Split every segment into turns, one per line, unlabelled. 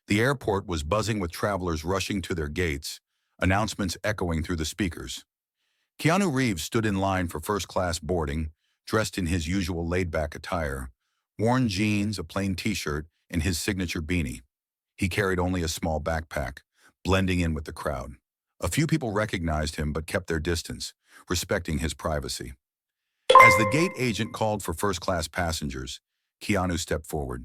The airport was buzzing with travelers rushing to their gates, announcements echoing through the speakers. Keanu Reeves stood in line for first-class boarding, dressed in his usual laid-back attire, worn jeans, a plain t-shirt, and his signature beanie. He carried only a small backpack, blending in with the crowd. A few people recognized him but kept their distance, respecting his privacy. As the gate agent called for first-class passengers, Keanu stepped forward.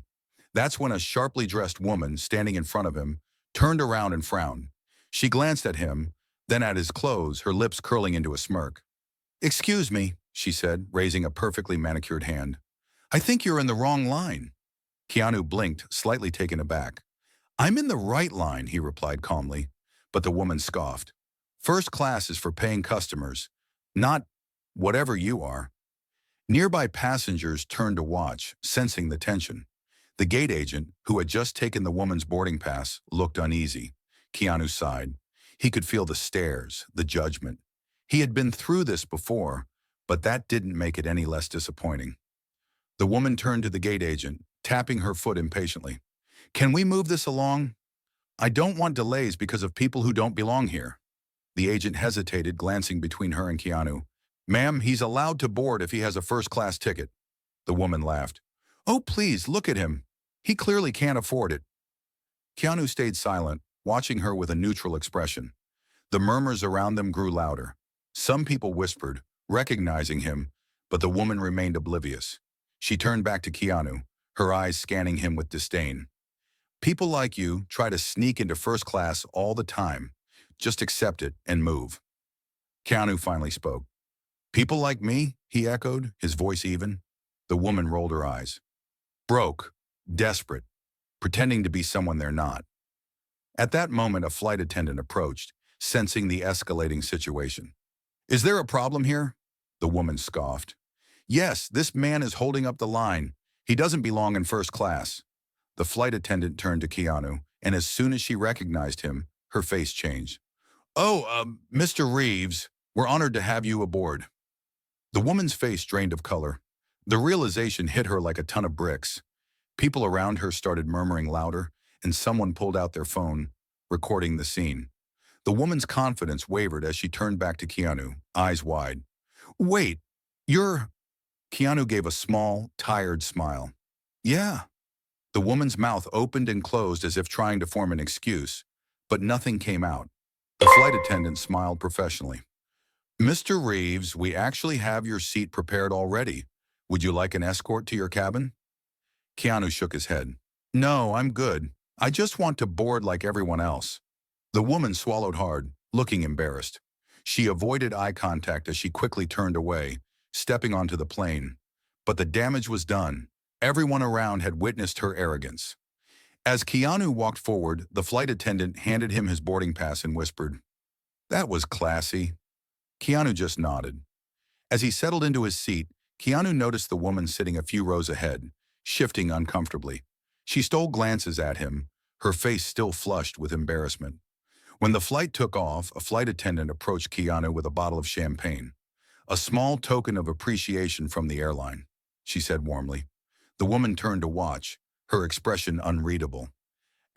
That's when a sharply dressed woman standing in front of him turned around and frowned. She glanced at him, then at his clothes, her lips curling into a smirk. "Excuse me," she said, raising a perfectly manicured hand. "I think you're in the wrong line." Keanu blinked, slightly taken aback. "I'm in the right line," he replied calmly, but the woman scoffed. "First class is for paying customers, not whatever you are." Nearby passengers turned to watch, sensing the tension. The gate agent, who had just taken the woman's boarding pass, looked uneasy. Keanu sighed. He could feel the stares, the judgment. He had been through this before, but that didn't make it any less disappointing. The woman turned to the gate agent, tapping her foot impatiently. "Can we move this along? I don't want delays because of people who don't belong here." The agent hesitated, glancing between her and Keanu. "Ma'am, he's allowed to board if he has a first-class ticket." The woman laughed. "Oh, please, look at him. He clearly can't afford it." Keanu stayed silent, watching her with a neutral expression. The murmurs around them grew louder. Some people whispered, recognizing him, but the woman remained oblivious. She turned back to Keanu, her eyes scanning him with disdain. "People like you try to sneak into first class all the time. Just accept it and move." Keanu finally spoke. "People like me?" he echoed, his voice even. The woman rolled her eyes. "Broke, desperate, pretending to be someone they're not." At that moment, a flight attendant approached, sensing the escalating situation. "Is there a problem here?" The woman scoffed. "Yes, this man is holding up the line. He doesn't belong in first class." The flight attendant turned to Keanu, and as soon as she recognized him, her face changed. "Oh, Mr. Reeves, we're honored to have you aboard." The woman's face drained of color. The realization hit her like a ton of bricks. People around her started murmuring louder, and someone pulled out their phone, recording the scene. The woman's confidence wavered as she turned back to Keanu, eyes wide. "Wait, you're—" Keanu gave a small, tired smile. "Yeah." The woman's mouth opened and closed as if trying to form an excuse, but nothing came out. The flight attendant smiled professionally. "Mr. Reeves, we actually have your seat prepared already. Would you like an escort to your cabin?" Keanu shook his head. "No, I'm good. I just want to board like everyone else." The woman swallowed hard, looking embarrassed. She avoided eye contact as she quickly turned away, stepping onto the plane. But the damage was done. Everyone around had witnessed her arrogance. As Keanu walked forward, the flight attendant handed him his boarding pass and whispered, "That was classy." Keanu just nodded. As he settled into his seat, Keanu noticed the woman sitting a few rows ahead, shifting uncomfortably. She stole glances at him, her face still flushed with embarrassment. When the flight took off, a flight attendant approached Keanu with a bottle of champagne. "A small token of appreciation from the airline," she said warmly. The woman turned to watch, her expression unreadable.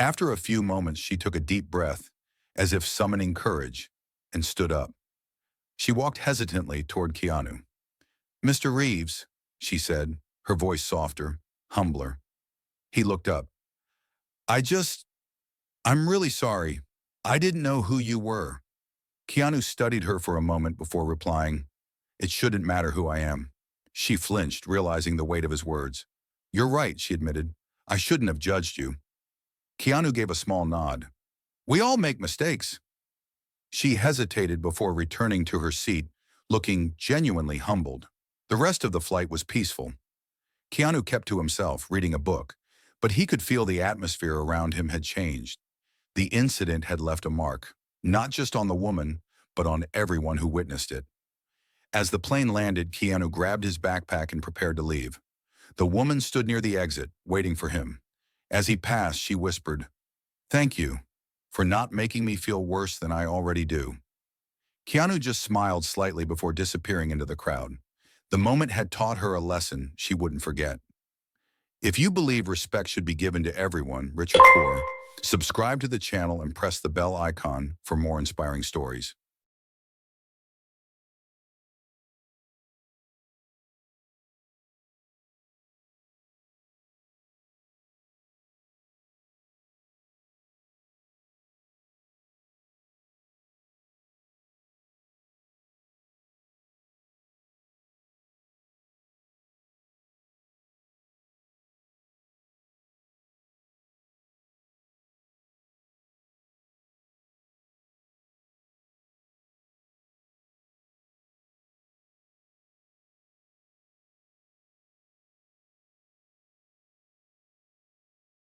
After a few moments, she took a deep breath, as if summoning courage, and stood up. She walked hesitantly toward Keanu. "Mr. Reeves," she said, her voice softer, humbler. He looked up. I'm really sorry. I didn't know who you were." Keanu studied her for a moment before replying, "It shouldn't matter who I am." She flinched, realizing the weight of his words. "You're right," she admitted. "I shouldn't have judged you." Keanu gave a small nod. "We all make mistakes." She hesitated before returning to her seat, looking genuinely humbled. The rest of the flight was peaceful. Keanu kept to himself, reading a book, but he could feel the atmosphere around him had changed. The incident had left a mark, not just on the woman, but on everyone who witnessed it. As the plane landed, Keanu grabbed his backpack and prepared to leave. The woman stood near the exit, waiting for him. As he passed, she whispered, "Thank you for not making me feel worse than I already do." Keanu just smiled slightly before disappearing into the crowd. The moment had taught her a lesson she wouldn't forget. If you believe respect should be given to everyone, rich or poor, Subscribe to the channel and press the bell icon for more inspiring stories.